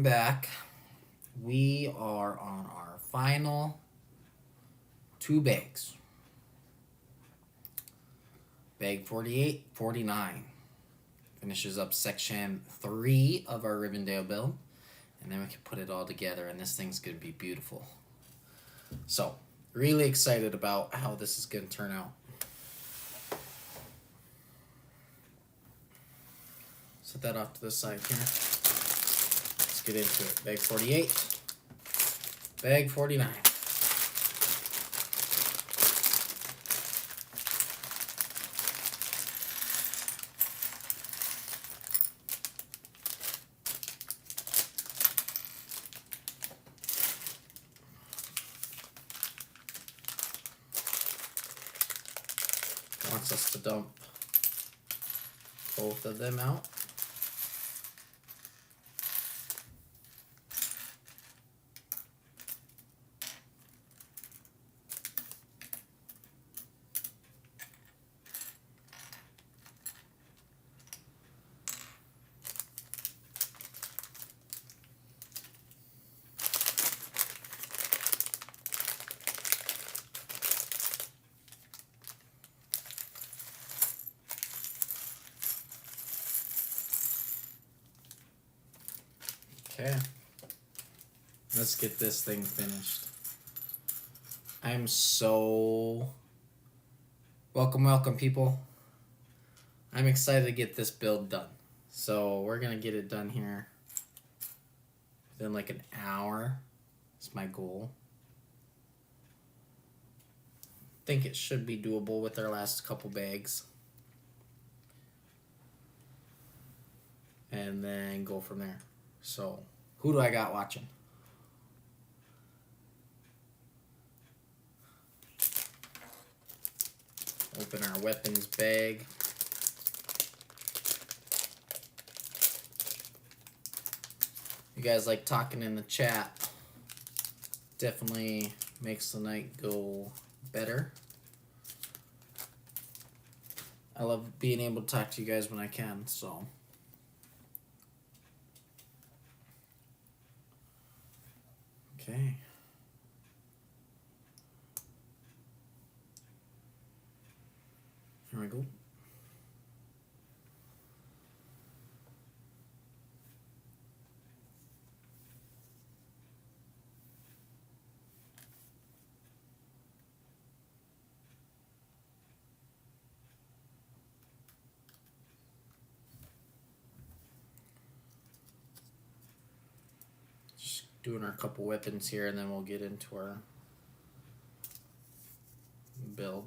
back. We are on our final two bags. Bag 48, 49. Finishes up section 3 of our Rivendell build. And then we can put it all together and this thing's going to be beautiful. So, really excited about how this is going to turn out. Set that off to the side here. Let's get into it. Bag 48. Bag 49. Wants us to dump both of them out. Okay, let's get this thing finished. I'm so... Welcome people. I'm excited to get this build done. So we're gonna get it done here within like an hour. That's my goal. Think it should be doable with our last couple bags. And then go from there. So, who do I got watching? Open our weapons bag. You guys like talking in the chat. Definitely makes the night go better. I love being able to talk to you guys when I can, so... Okay. Here we go. Doing our couple weapons here and then we'll get into our build.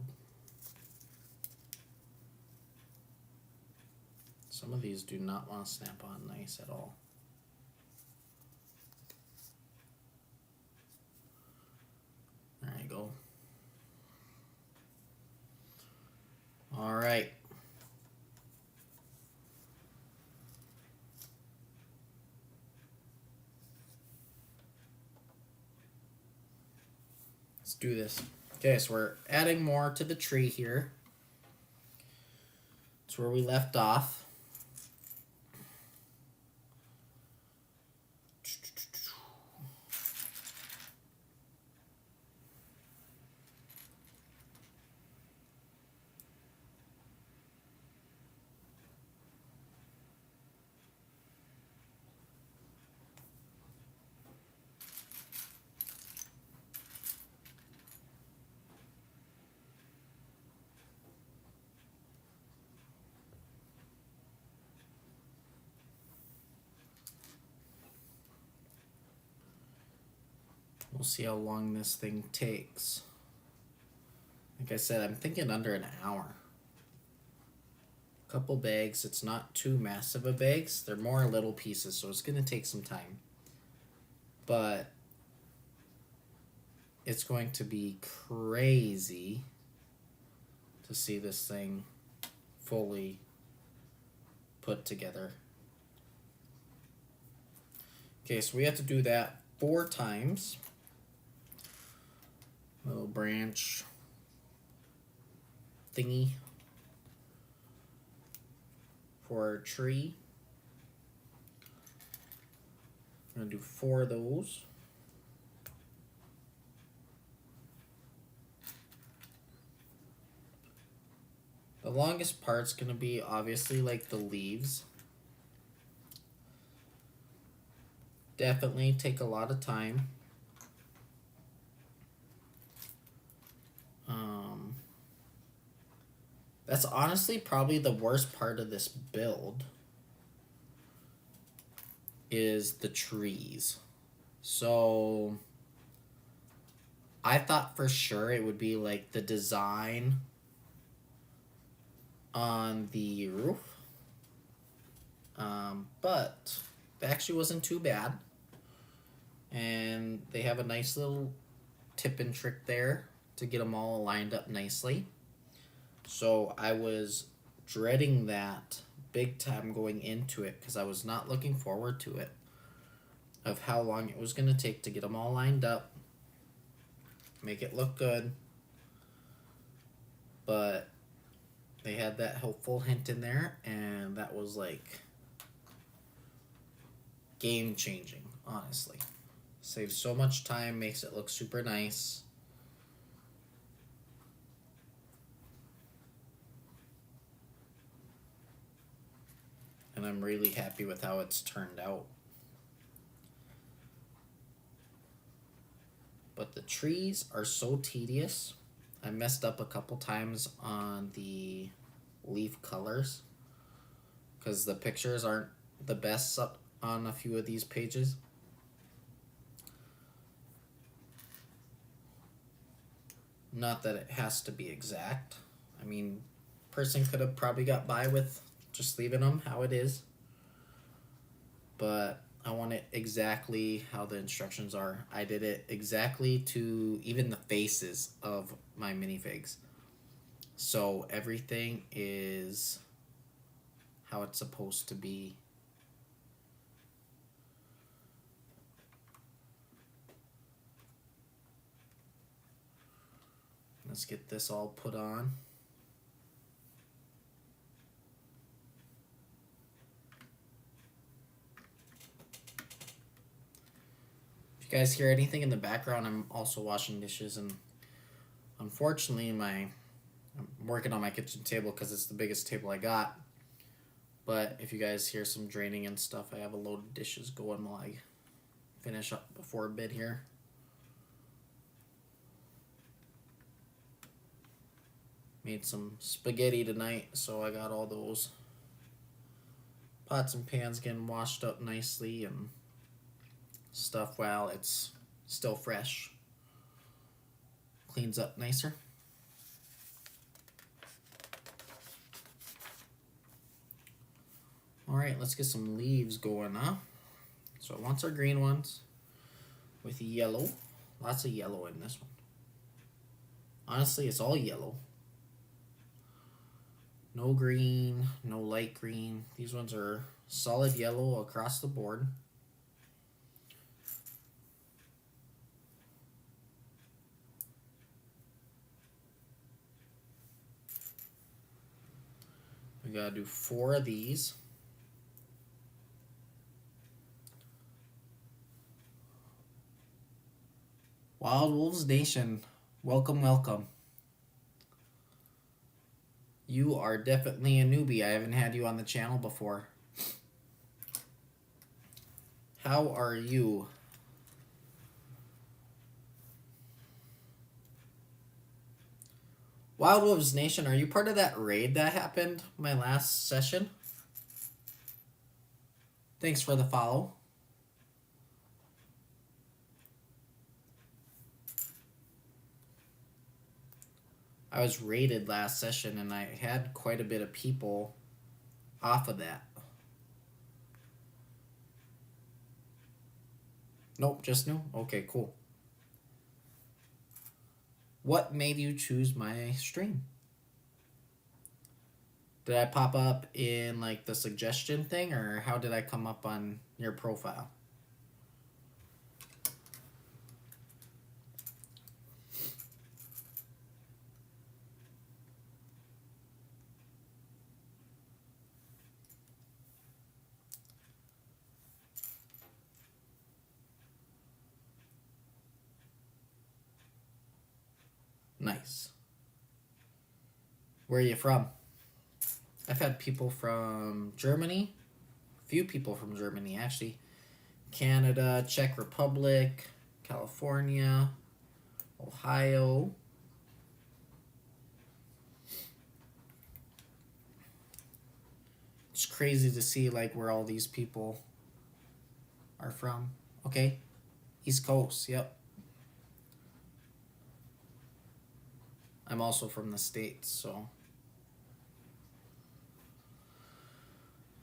Some of these do not want to snap on nice at all. There you go. All right. Let's do this. Okay, so we're adding more to the tree here. It's where we left off. We'll see how long this thing takes. Like I said, I'm thinking under an hour. Couple bags. It's not too massive of bags. They're more little pieces, so it's going to take some time. But it's going to be crazy to see this thing fully put together. Okay, so we have to do that 4 times. Little branch thingy for our tree. I'm gonna do 4 of those. The longest part's gonna be obviously like the leaves. Definitely take a lot of time. That's honestly probably the worst part of this build is the trees. So I thought for sure it would be like the design on the roof. But it actually wasn't too bad. And they have a nice little tip and trick there to get them all lined up nicely. So I was dreading that big time going into it because I was not looking forward to it, of how long it was going to take to get them all lined up, make it look good. But they had that helpful hint in there, and that was like game changing, honestly. Saves so much time, makes it look super nice. And I'm really happy with how it's turned out. But the trees are so tedious. I messed up a couple times on the leaf colors because the pictures aren't the best on a few of these pages. Not that it has to be exact. I mean, person could have probably got by with just leaving them how it is. But I want it exactly how the instructions are. I did it exactly to even the faces of my minifigs. So everything is how it's supposed to be. Let's get this all put on. If you guys hear anything in the background, I'm also washing dishes, and unfortunately I'm working on my kitchen table because it's the biggest table I got. But if you guys hear some draining and stuff, I have a load of dishes going while I finish up before bed here. Made some spaghetti tonight, so I got all those pots and pans getting washed up nicely and stuff while it's still fresh. Cleans up nicer. Alright, let's get some leaves going, huh? So it wants our green ones with yellow. Lots of yellow in this one. Honestly, it's all yellow. No green, no light green. These ones are solid yellow across the board. We gotta do 4 of these. Wild Wolves Nation, welcome, welcome. You are definitely a newbie. I haven't had you on the channel before. How are you? Wild Wolves Nation, are you part of that raid that happened my last session? Thanks for the follow. I was raided last session and I had quite a bit of people off of that. Nope, just new? Okay, cool. What made you choose my stream? Did I pop up in like the suggestion thing, or how did I come up on your profile? Nice. Where are you from? I've had people from Germany. A few people from Germany, actually. Canada, Czech Republic, California, Ohio. It's crazy to see like where all these people are from. Okay. East Coast, yep. I'm also from the States, so.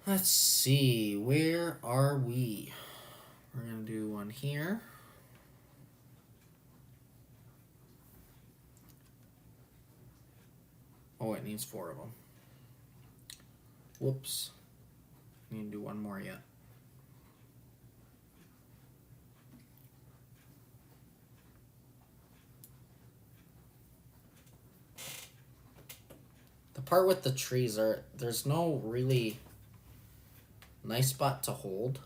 Let's see, where are we? We're going to do one here. Oh, it needs 4 of them. Whoops. Need to do one more yet. The part with the trees there's no really nice spot to hold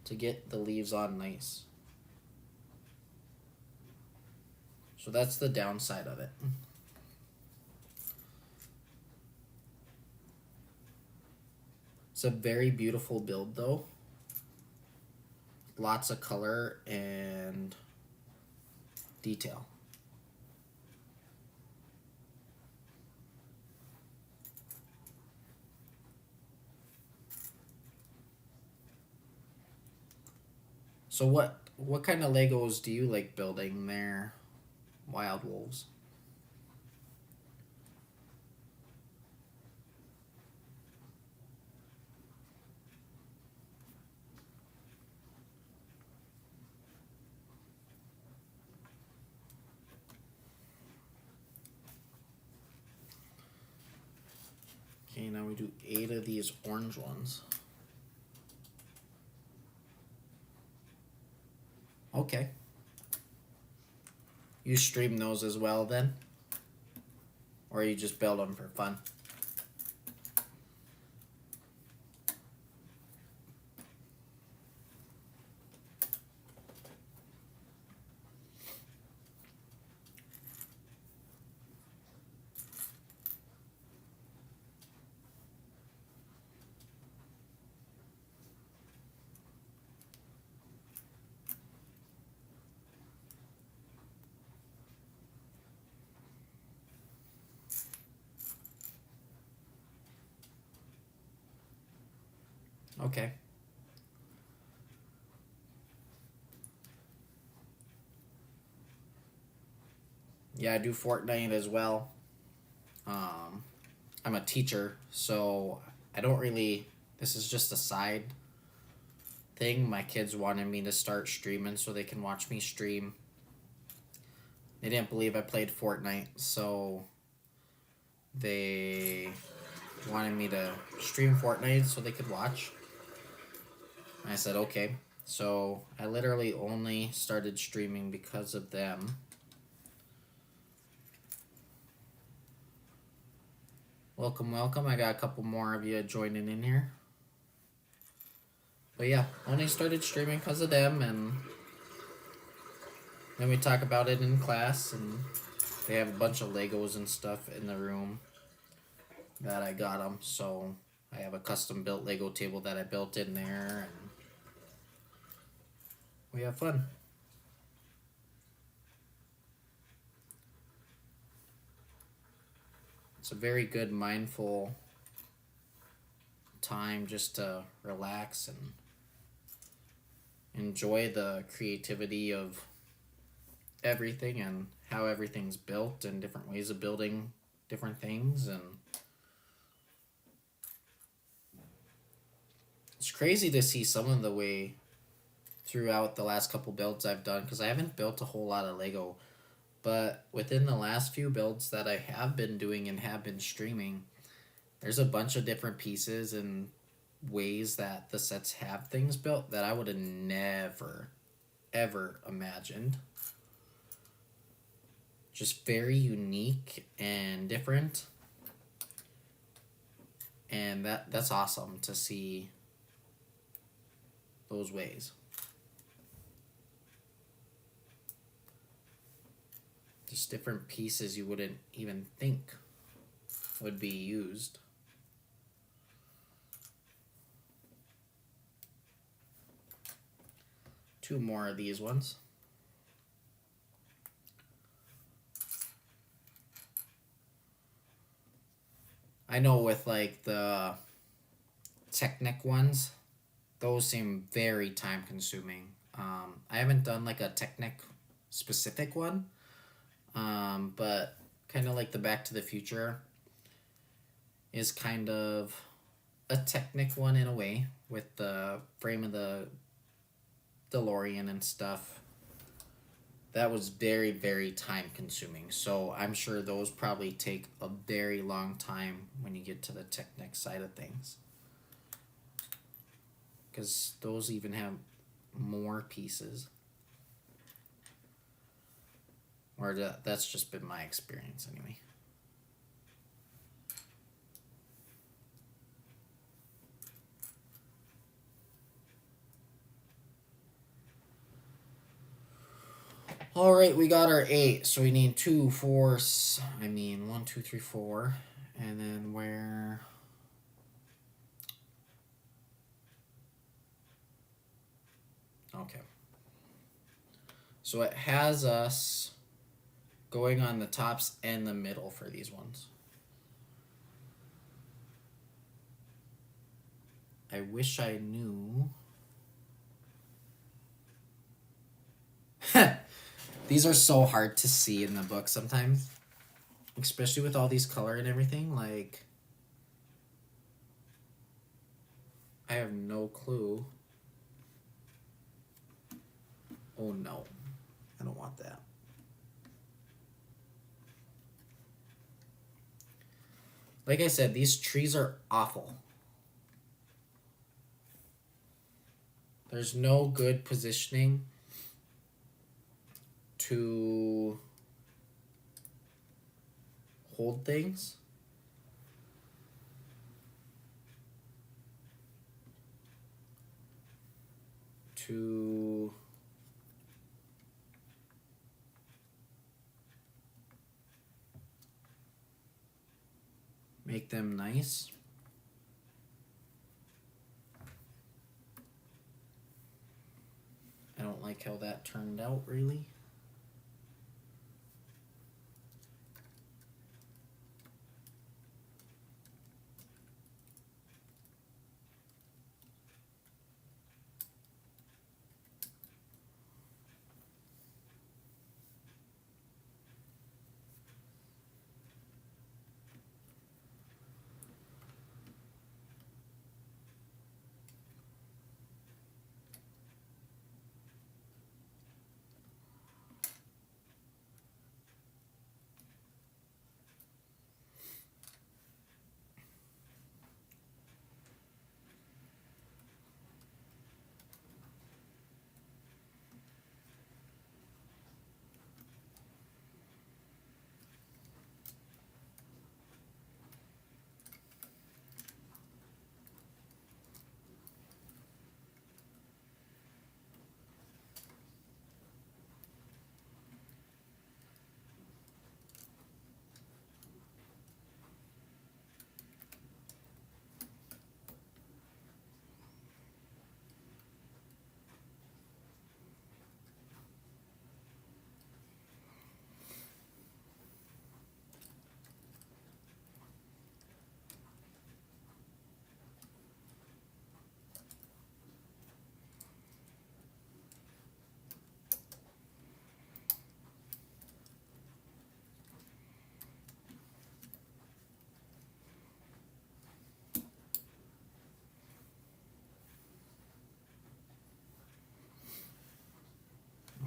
to get the leaves on nice. So that's the downside of it. It's a very beautiful build though. Lots of color and detail. So what kind of Legos do you like building there, Wild Wolves? Okay, now we do 8 of these orange ones. Okay. You stream those as well then? Or you just build them for fun? Okay. Yeah, I do Fortnite as well. I'm a teacher, so I don't really. This is just a side thing. My kids wanted me to start streaming so they can watch me stream. They didn't believe I played Fortnite, so they wanted me to stream Fortnite so they could watch. And I said, okay. So I literally only started streaming because of them. Welcome, welcome. I got a couple more of you joining in here. But yeah, only started streaming because of them, and then we talk about it in class, and they have a bunch of Legos and stuff in the room that I got them. So I have a custom built Lego table that I built in there, and we have fun. It's a very good mindful time just to relax and enjoy the creativity of everything and how everything's built and different ways of building different things. And it's crazy to see some of the way throughout the last couple builds I've done, because I haven't built a whole lot of Lego, but within the last few builds that I have been doing and have been streaming, there's a bunch of different pieces and ways that the sets have things built that I would have never, ever imagined. Just very unique and different. And that's awesome to see those ways. Just different pieces you wouldn't even think would be used. Two more of these ones. I know with like the Technic ones, those seem very time consuming. I haven't done like a Technic specific one, but kind of like the Back to the Future is kind of a Technic one in a way, with the frame of the DeLorean and stuff. That was very, very time consuming. So I'm sure those probably take a very long time when you get to the Technic side of things. Because those even have more pieces. Or that's just been my experience anyway. All right, we got our 8, so we need 2, 4, 1, 2, 3, 4, and then where? Okay. So it has us going on the tops and the middle for these ones. I wish I knew. These are so hard to see in the book sometimes, especially with all these color and everything. Like, I have no clue. Oh no, I don't want that. Like I said, these trees are awful. There's no good positioning to hold things. To make them nice. I don't like how that turned out, really.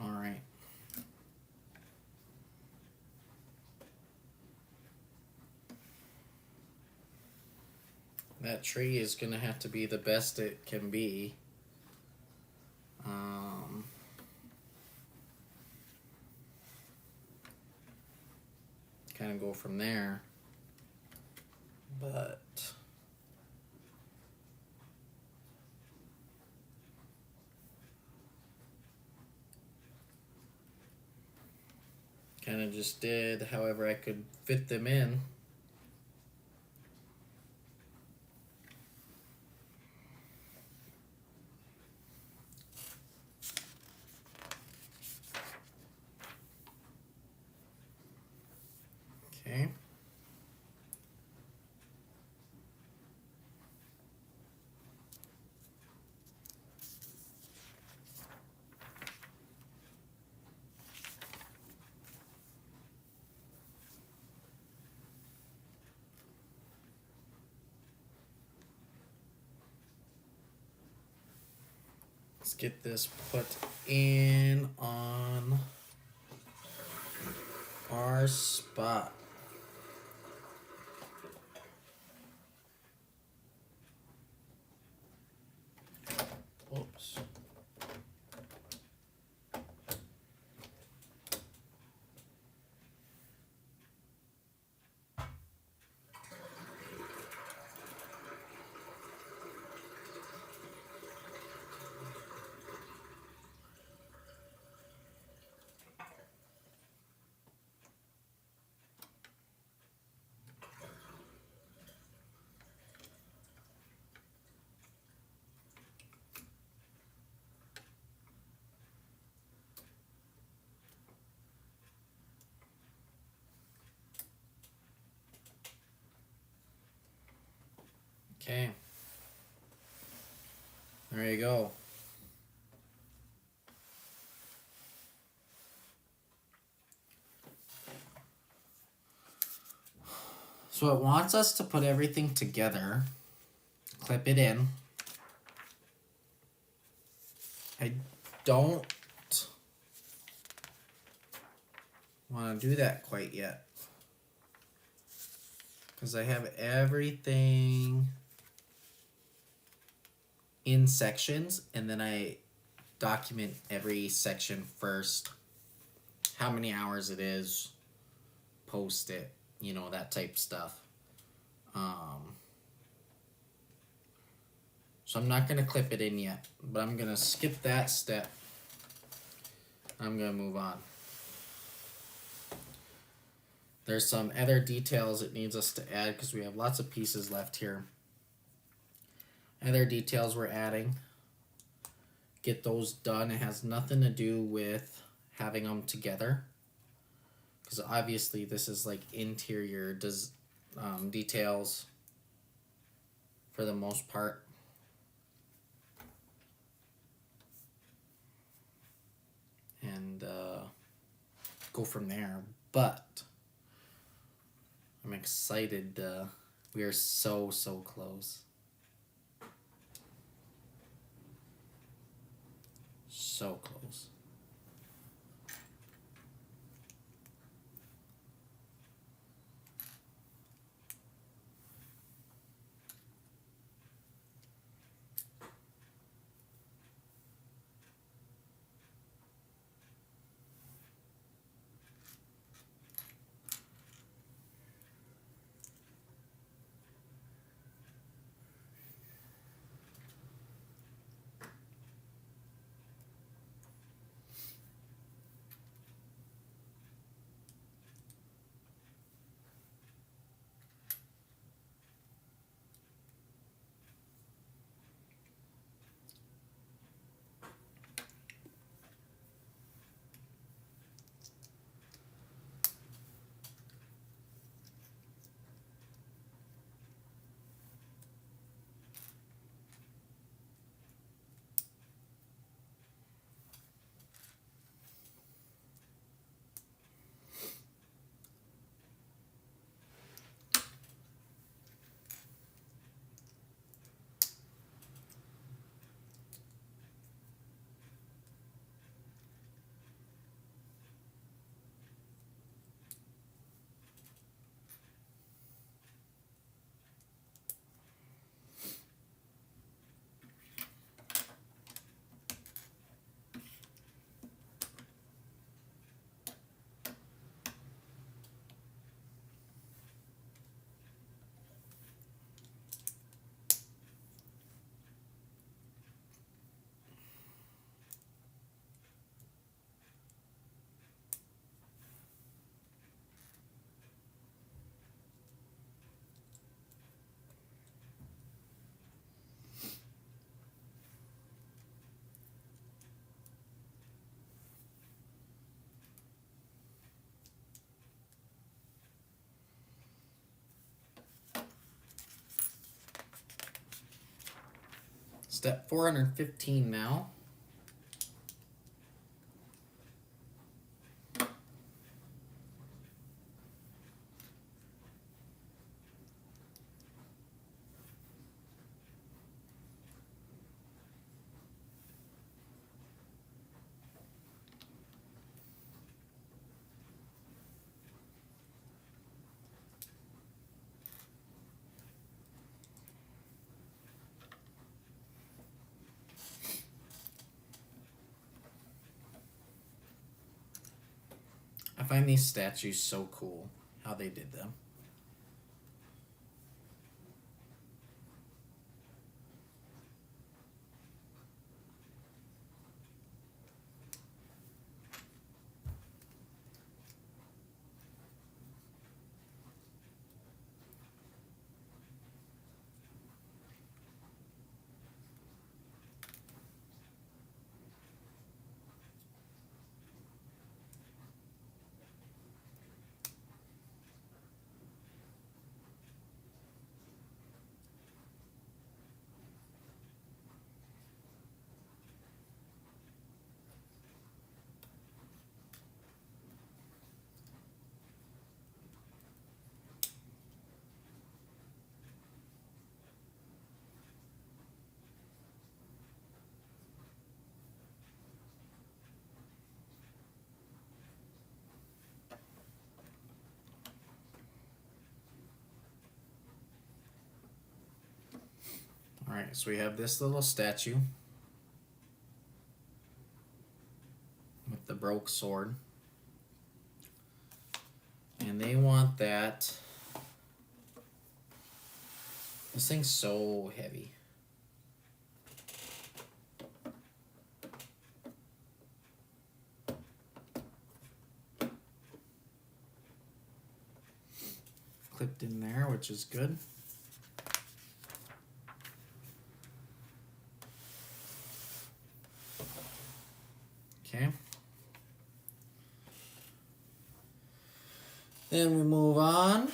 All right. That tree is going to have to be the best it can be. Kind of go from there. But kind of just did however I could fit them in. Okay. Let's get this put in on our spot. Oops. Okay. There you go. So it wants us to put everything together, clip it in. I don't want to do that quite yet, because I have everything in sections, and then I document every section first, how many hours it is, post it, you know, that type stuff. So I'm not going to clip it in yet, but I'm going to skip that step. I'm going to move on. There's some other details it needs us to add because we have lots of pieces left here. Other details we're adding. Get those done. It has nothing to do with having them together, because obviously this is like interior details for the most part. And go from there. But I'm excited. We are so close. So close. Step 415 now. I find these statues so cool, how they did them. Alright, so we have this little statue with the broke sword. And they want that. This thing's so heavy. Clipped in there, which is good. Okay. Then we move on.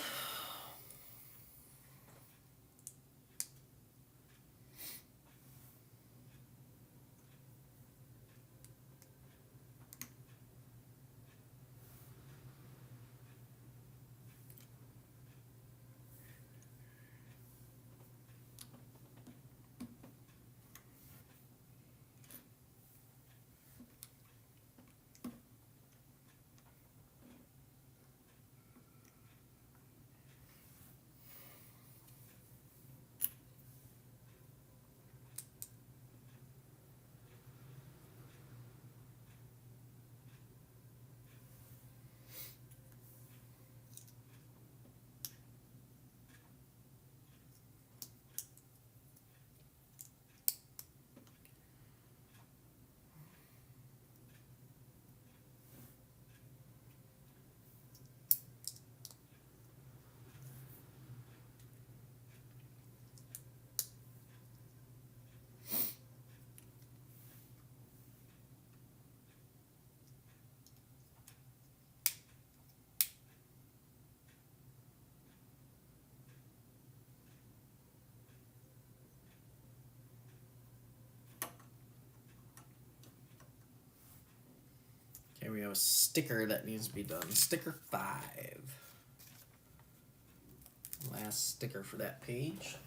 Okay, we have a sticker that needs to be done. Sticker 5. Last sticker for that page.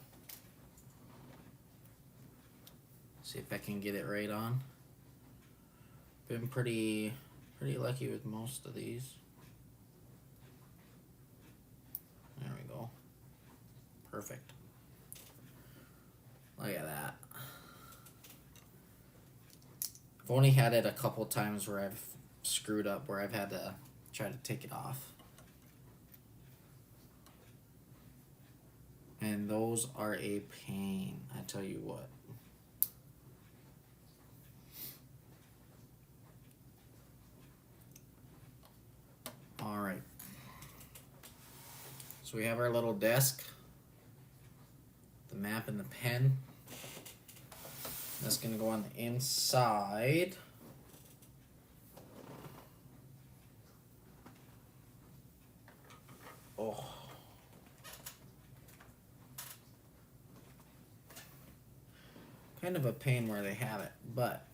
See if I can get it right on. Been pretty lucky with most of these. There we go. Perfect. Look at that. I've only had it a couple times where I've screwed up, where I've had to try to take it off. And those are a pain, I tell you what. Alright. So we have our little desk. The map and the pen. That's going to go on the inside. Oh. Kind of a pain where they have it, but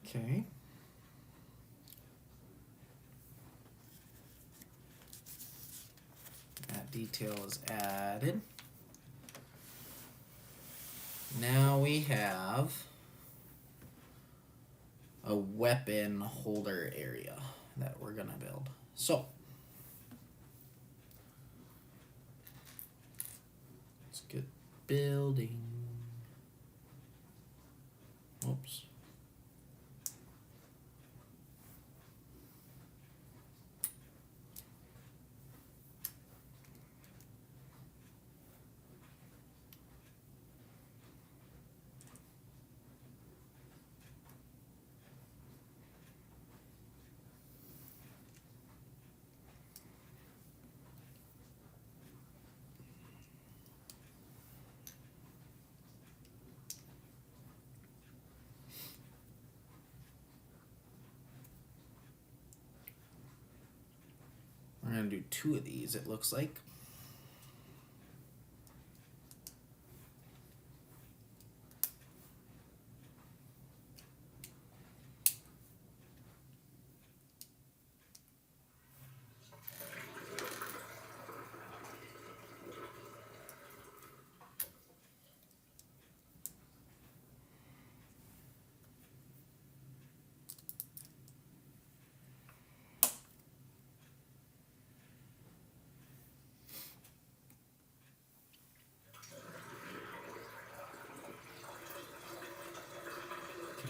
okay. That detail is added. Now we have a weapon holder area that we're gonna build. So let's get building. Oops. We're gonna do 2 of these, it looks like.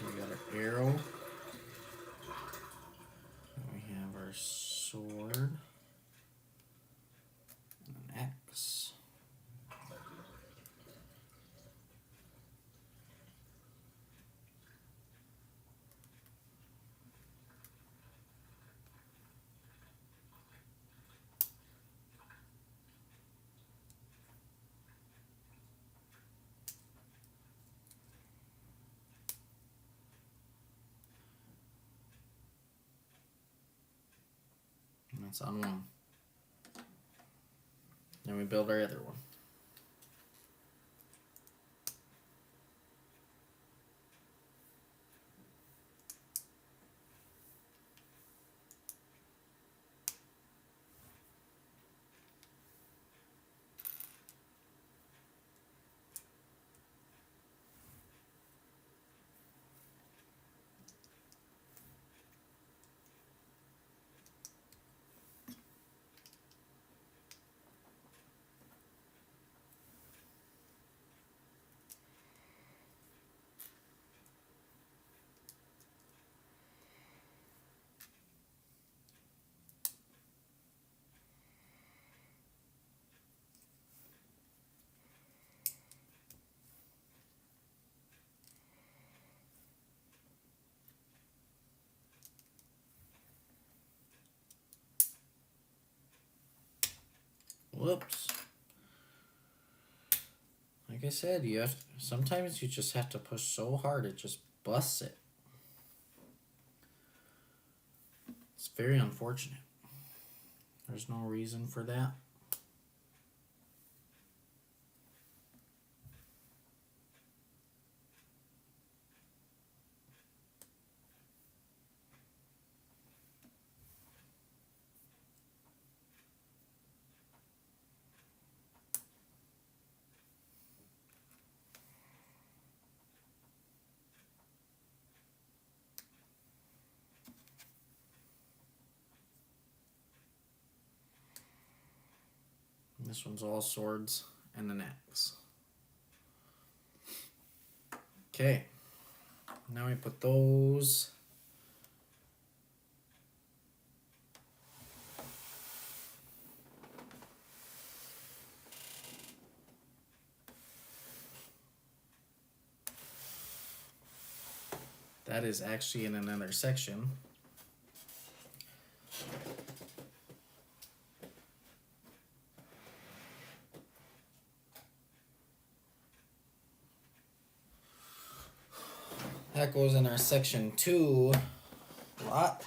We got our arrow. We have our sword. And an axe. And that's on one. Then we build our other one. Whoops. Like I said, sometimes you just have to push so hard it just busts it. It's very unfortunate. There's no reason for that. This one's all swords and an axe. Okay. Now we put those. That is actually in another section. That goes in our section 2 lot.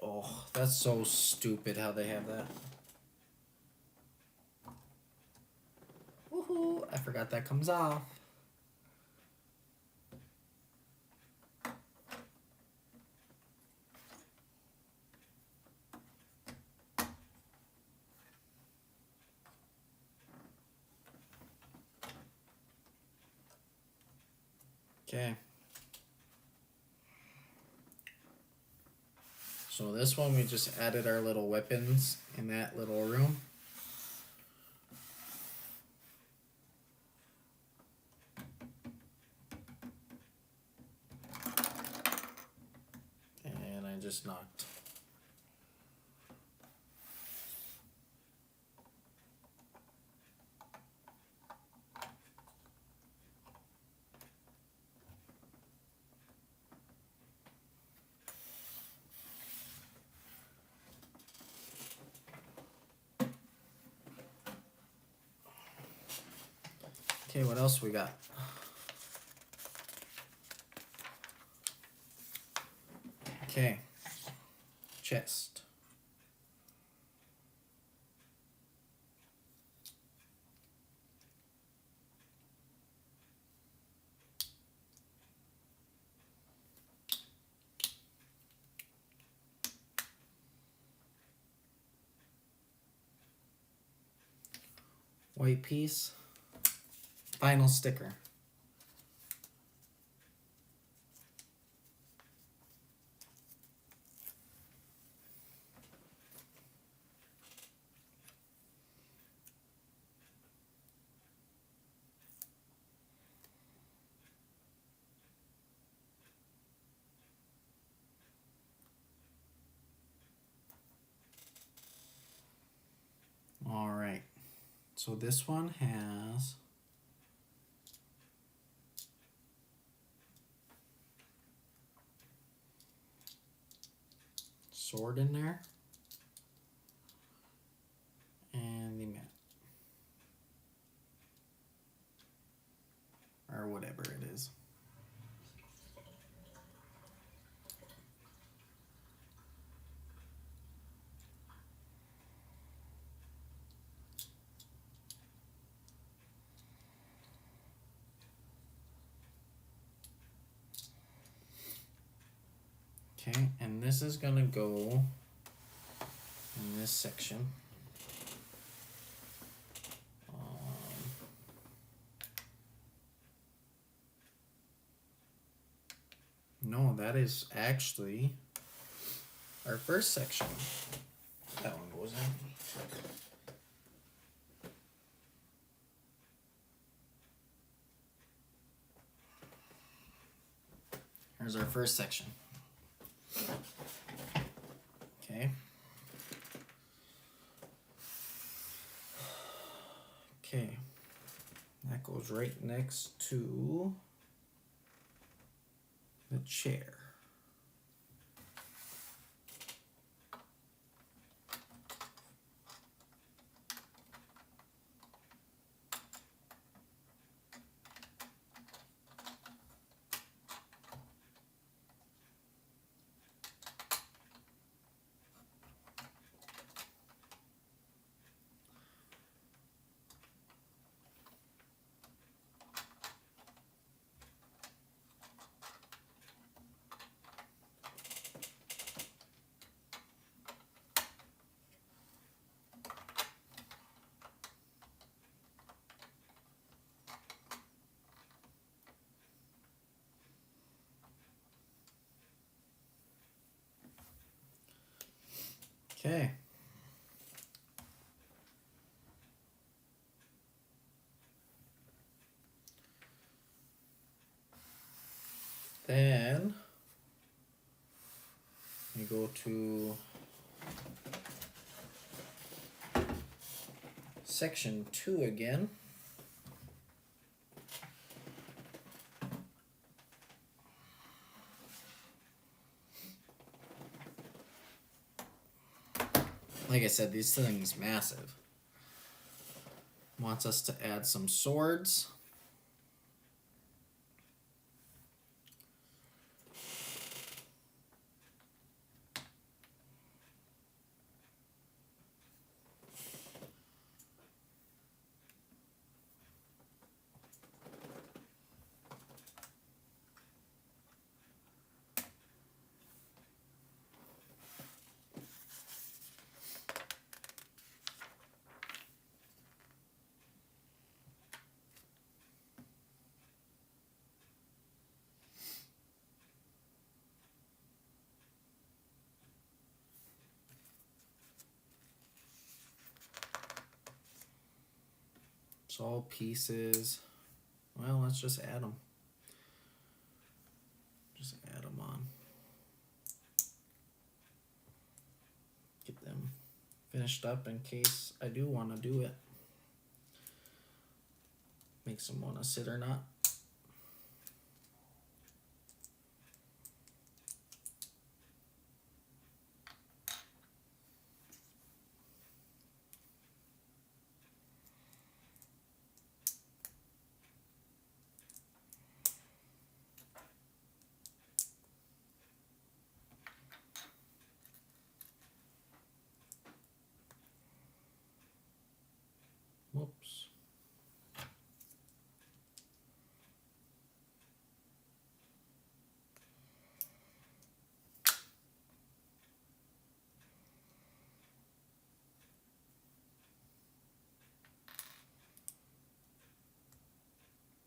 Oh, that's so stupid how they have that. Woohoo! I forgot that comes off. Okay. So this one, we just added our little weapons in that little room. And I just knocked. Okay, what else we got? Okay, chest. White piece. Final sticker. All right. So this one has sword in there and the map, or whatever it is. Okay, and this is gonna go in this section. No, that is actually our first section. That one goes in. Here's our first section. Okay. Okay. That goes right next to the chair. Okay. Then we go to section 2 again. Like I said, these things massive. Wants us to add some swords. It's all pieces. Well, let's just add them. Just add them on. Get them finished up in case I do want to do it. Makes them want to sit or not. Whoops.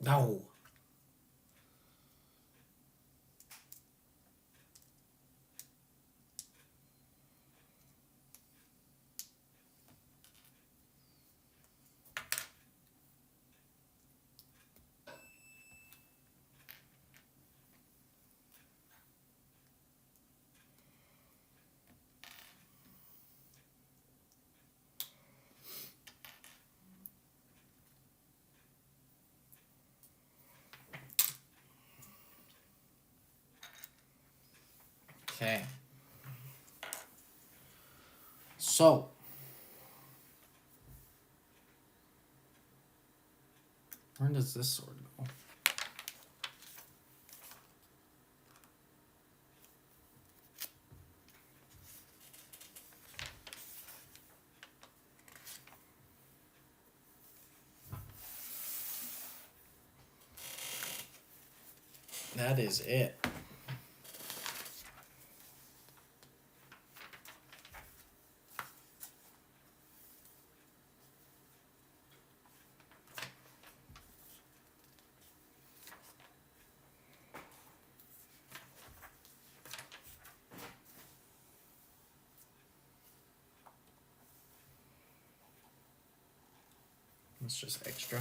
No. Okay. So, where does this sword go? That is it. It's just extra.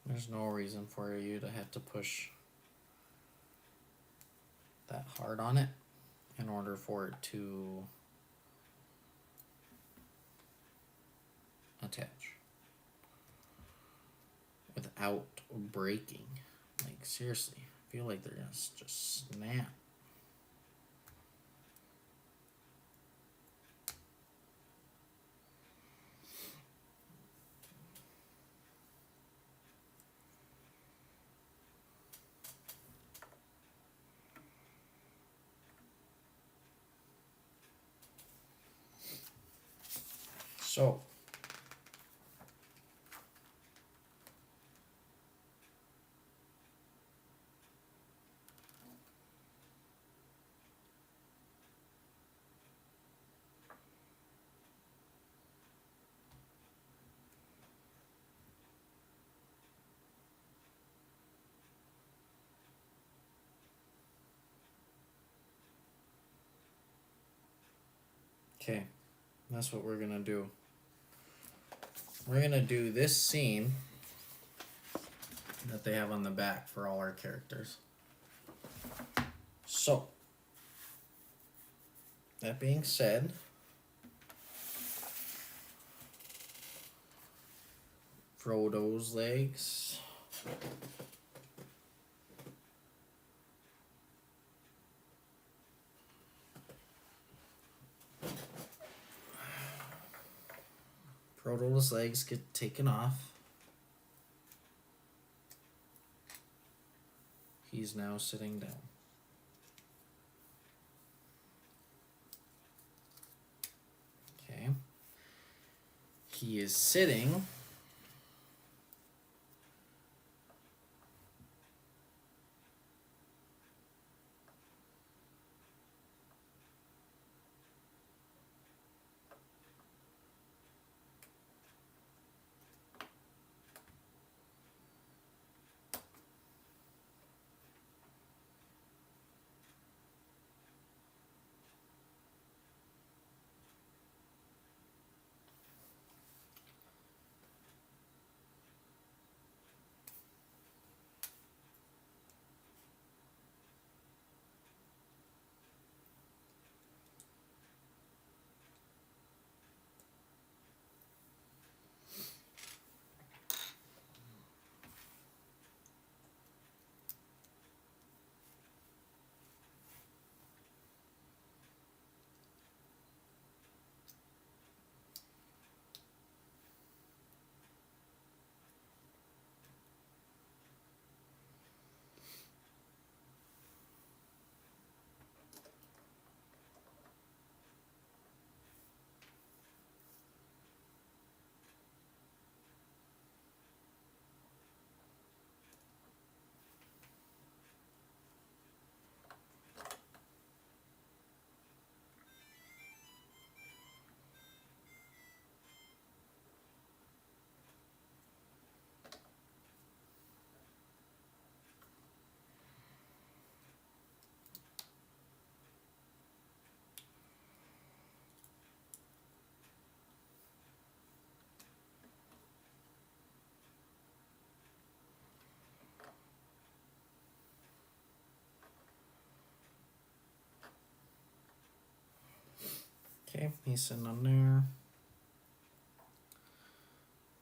There's no reason for you to have to push that hard on it in order for it to attach without breaking. Like, seriously, I feel like they're gonna just snap. So, okay, that's what we're gonna do. We're gonna do this seam that they have on the back for all our characters. So, that being said, Frodo's legs. Frodo's legs get taken off. He's now sitting down. Okay. He is sitting. Okay, he's sitting on there.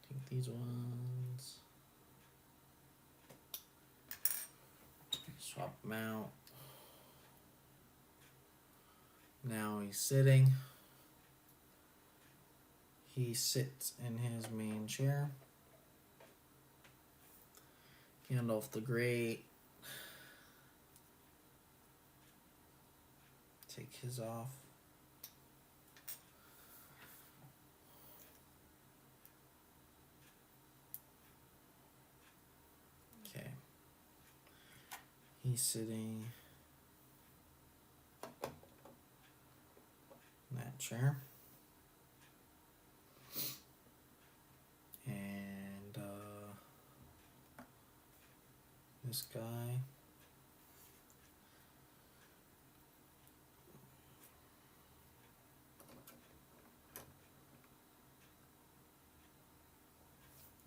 Take these ones. Swap them out. Now he's sitting. He sits in his main chair. Gandalf the Great. Take his off. Okay. He's sitting in that chair. And this guy.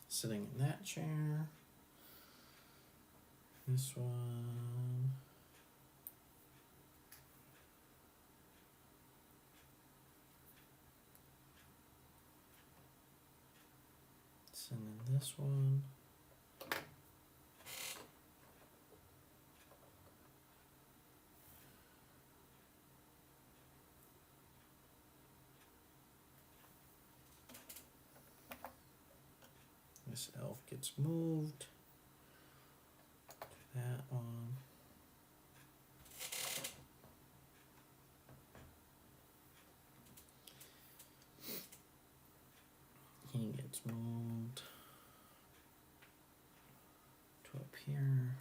Sitting in that chair. This one. Sitting in this one. This elf gets moved. That one. He gets moved to up here.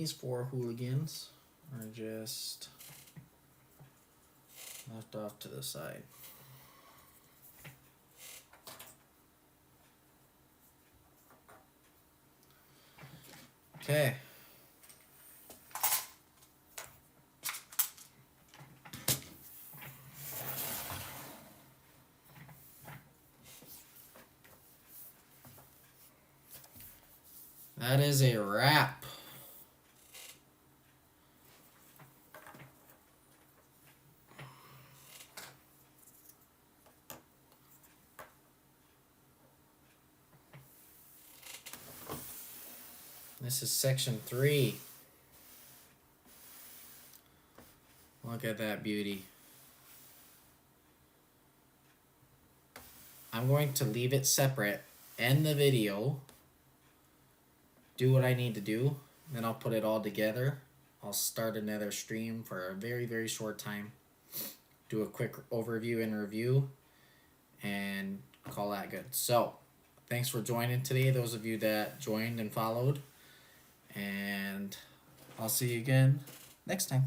these 4 hooligans are just left off to the side. Okay. That is a wrap. This is section 3. Look at that beauty. I'm going to leave it separate, end the video, do what I need to do, then I'll put it all together. I'll start another stream for a very, very short time, do a quick overview and review, and call that good. So, thanks for joining today, those of you that joined and followed, and I'll see you again next time.